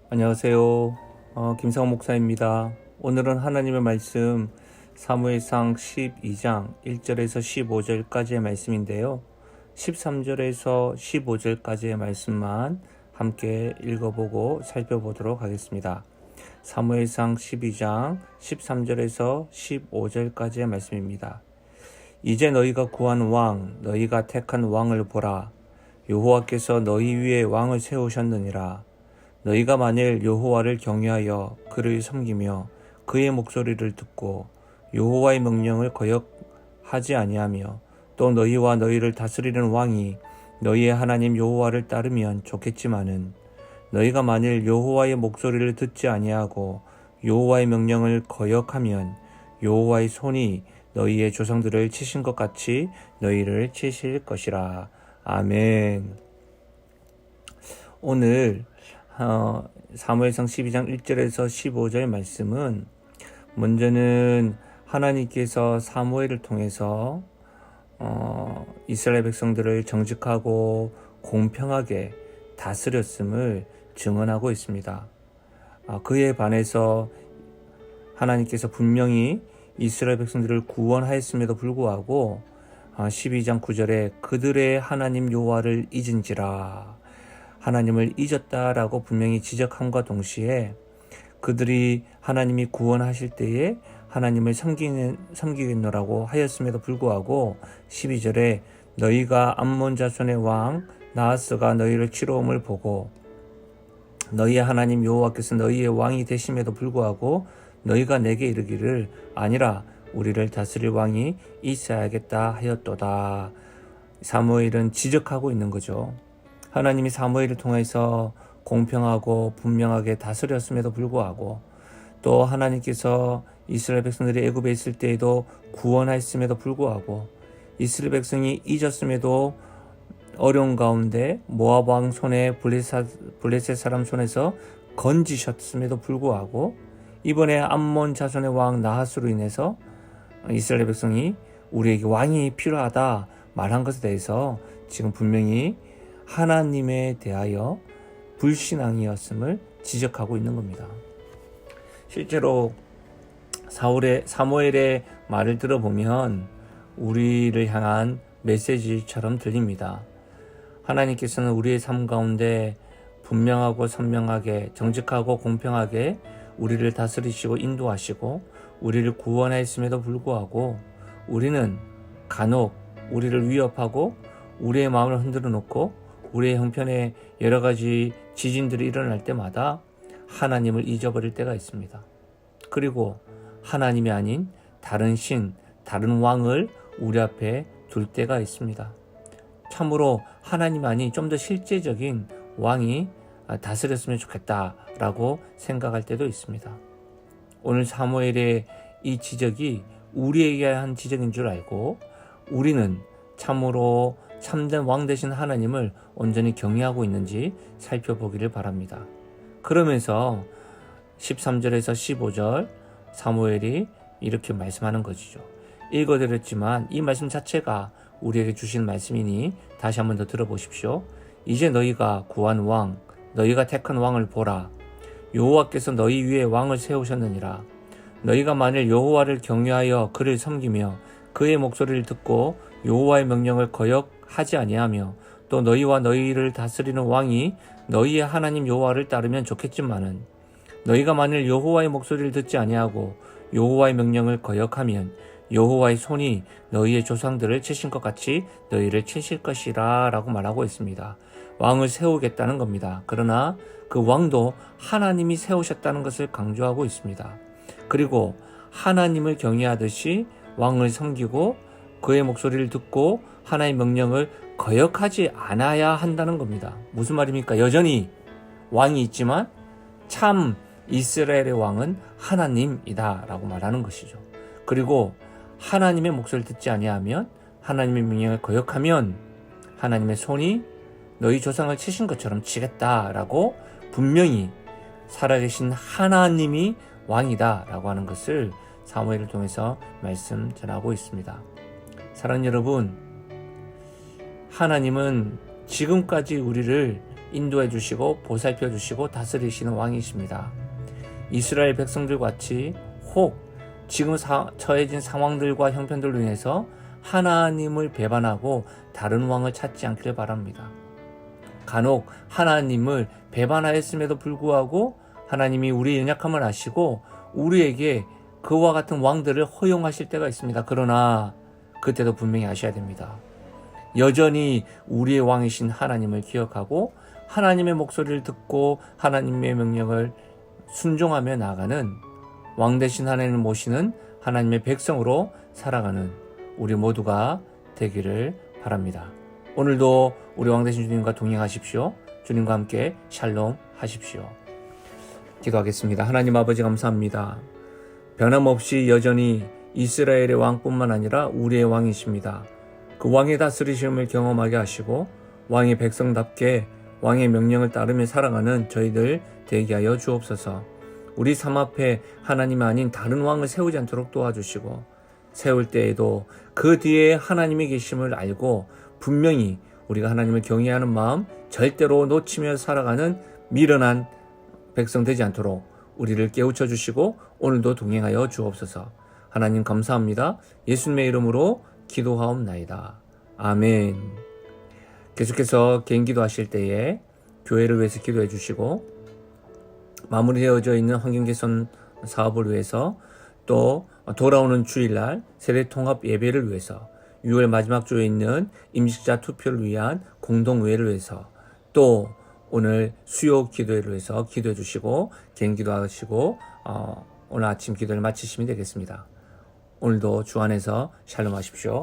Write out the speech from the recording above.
안녕하세요. 김상훈 목사입니다. 오늘은 하나님의 말씀 사무엘상 12장 1절에서 15절까지의 말씀인데요. 13절에서 15절까지의 말씀만 함께 읽어보고 살펴보도록 하겠습니다. 사무엘상 12장 13절에서 15절까지의 말씀입니다. 이제 너희가 구한 왕, 너희가 택한 왕을 보라. 여호와께서 너희 위에 왕을 세우셨느니라. 너희가 만일 여호와를 경외하여 그를 섬기며 그의 목소리를 듣고 여호와의 명령을 거역하지 아니하며 또 너희와 너희를 다스리는 왕이 너희의 하나님 여호와를 따르면 좋겠지만은 너희가 만일 여호와의 목소리를 듣지 아니하고 여호와의 명령을 거역하면 여호와의 손이 너희의 조상들을 치신 것 같이 너희를 치실 것이라. 아멘. 오늘 사무엘상 12장 1절에서 15절 말씀은 먼저는 하나님께서 사무엘을 통해서 이스라엘 백성들을 정직하고 공평하게 다스렸음을 증언하고 있습니다. 그에 반해서 하나님께서 분명히 이스라엘 백성들을 구원하였음에도 불구하고 12장 9절에 그들의 하나님 여호와를 잊은지라, 하나님을 잊었다라고 분명히 지적함과 동시에 그들이 하나님이 구원하실 때에 하나님을 섬기겠노라고 하였음에도 불구하고 12절에 너희가 암몬 자손의 왕 나하스가 너희를 치러옴을 보고 너희의 하나님 여호와께서 너희의 왕이 되심에도 불구하고 너희가 내게 이르기를 아니라 우리를 다스릴 왕이 있어야겠다 하였도다. 사무엘은 지적하고 있는 거죠. 하나님이 사무엘을 통해서 공평하고 분명하게 다스렸음에도 불구하고 또 하나님께서 이스라엘 백성들이 애굽에 있을 때에도 구원하였음에도 불구하고 이스라엘 백성이 잊었음에도 어려운 가운데 모압 왕 손에 블레셋 사람 손에서 건지셨음에도 불구하고 이번에 암몬 자손의 왕 나하스로 인해서 이스라엘 백성이 우리에게 왕이 필요하다 말한 것에 대해서 지금 분명히 하나님에 대하여 불신앙이었음을 지적하고 있는 겁니다. 실제로 사무엘의 말을 들어보면 우리를 향한 메시지처럼 들립니다. 하나님께서는 우리의 삶 가운데 분명하고 선명하게 정직하고 공평하게 우리를 다스리시고 인도하시고 우리를 구원하였음에도 불구하고 우리는 간혹 우리를 위협하고 우리의 마음을 흔들어 놓고 우리의 형편에 여러 가지 지진들이 일어날 때마다 하나님을 잊어버릴 때가 있습니다. 그리고 하나님이 아닌 다른 신, 다른 왕을 우리 앞에 둘 때가 있습니다. 참으로 하나님 아닌 좀 더 실제적인 왕이 다스렸으면 좋겠다라고 생각할 때도 있습니다. 오늘 사무엘의 이 지적이 우리에게 한 지적인 줄 알고 우리는 참으로 참된 왕 되신 하나님을 온전히 경외하고 있는지 살펴보기를 바랍니다. 그러면서 13절에서 15절 사무엘이 이렇게 말씀하는 것이죠. 읽어드렸지만 이 말씀 자체가 우리에게 주신 말씀이니 다시 한번 더 들어보십시오. 이제 너희가 구한 왕, 너희가 택한 왕을 보라. 여호와께서 너희 위에 왕을 세우셨느니라. 너희가 만일 여호와를 경외하여 그를 섬기며 그의 목소리를 듣고 여호와의 명령을 거역하지 아니하며 또 너희와 너희를 다스리는 왕이 너희의 하나님 여호와를 따르면 좋겠지만은 너희가 만일 여호와의 목소리를 듣지 아니하고 여호와의 명령을 거역하면 여호와의 손이 너희의 조상들을 치신 것 같이 너희를 치실 것이라 라고 말하고 있습니다. 왕을 세우겠다는 겁니다. 그러나 그 왕도 하나님이 세우셨다는 것을 강조하고 있습니다. 그리고 하나님을 경외하듯이 왕을 섬기고 그의 목소리를 듣고 하나님의 명령을 거역하지 않아야 한다는 겁니다. 무슨 말입니까? 여전히 왕이 있지만 참 이스라엘의 왕은 하나님이다 라고 말하는 것이죠. 그리고 하나님의 목소리를 듣지 아니하면 하나님의 명령을 거역하면 하나님의 손이 너희 조상을 치신 것처럼 치겠다라고 분명히 살아계신 하나님이 왕이다 라고 하는 것을 사무엘을 통해서 말씀 전하고 있습니다. 사랑하는 여러분, 하나님은 지금까지 우리를 인도해 주시고 보살펴 주시고 다스리시는 왕이십니다. 이스라엘 백성들 같이 혹 지금 처해진 상황들과 형편들로 인해서 하나님을 배반하고 다른 왕을 찾지 않기를 바랍니다. 간혹 하나님을 배반하였음에도 불구하고 하나님이 우리의 연약함을 아시고 우리에게 그와 같은 왕들을 허용하실 때가 있습니다. 그러나 그때도 분명히 아셔야 됩니다. 여전히 우리의 왕이신 하나님을 기억하고 하나님의 목소리를 듣고 하나님의 명령을 순종하며 나아가는 왕 대신 하나님을 모시는 하나님의 백성으로 살아가는 우리 모두가 되기를 바랍니다. 오늘도 우리 왕 대신 주님과 동행하십시오. 주님과 함께 샬롬 하십시오. 기도하겠습니다. 하나님 아버지 감사합니다. 변함없이 여전히 이스라엘의 왕뿐만 아니라 우리의 왕이십니다. 그 왕의 다스리심을 경험하게 하시고 왕의 백성답게 왕의 명령을 따르며 살아가는 저희들 되게 하여 주옵소서. 우리 삶 앞에 하나님 아닌 다른 왕을 세우지 않도록 도와주시고 세울 때에도 그 뒤에 하나님이 계심을 알고 분명히 우리가 하나님을 경외하는 마음 절대로 놓치며 살아가는 미련한 백성 되지 않도록 우리를 깨우쳐 주시고 오늘도 동행하여 주옵소서. 하나님 감사합니다. 예수님의 이름으로 기도하옵나이다. 아멘. 계속해서 개인 기도하실 때에 교회를 위해서 기도해 주시고 마무리되어져 있는 환경 개선 사업을 위해서 또 돌아오는 주일날 세대 통합 예배를 위해서 6월 마지막 주에 있는 임직자 투표를 위한 공동회의를 위해서 또 오늘 수요 기도회를 위해서 기도해 주시고 개인 기도하시고 오늘 아침 기도를 마치시면 되겠습니다. 오늘도 주 안에서 샬롬 하십시오.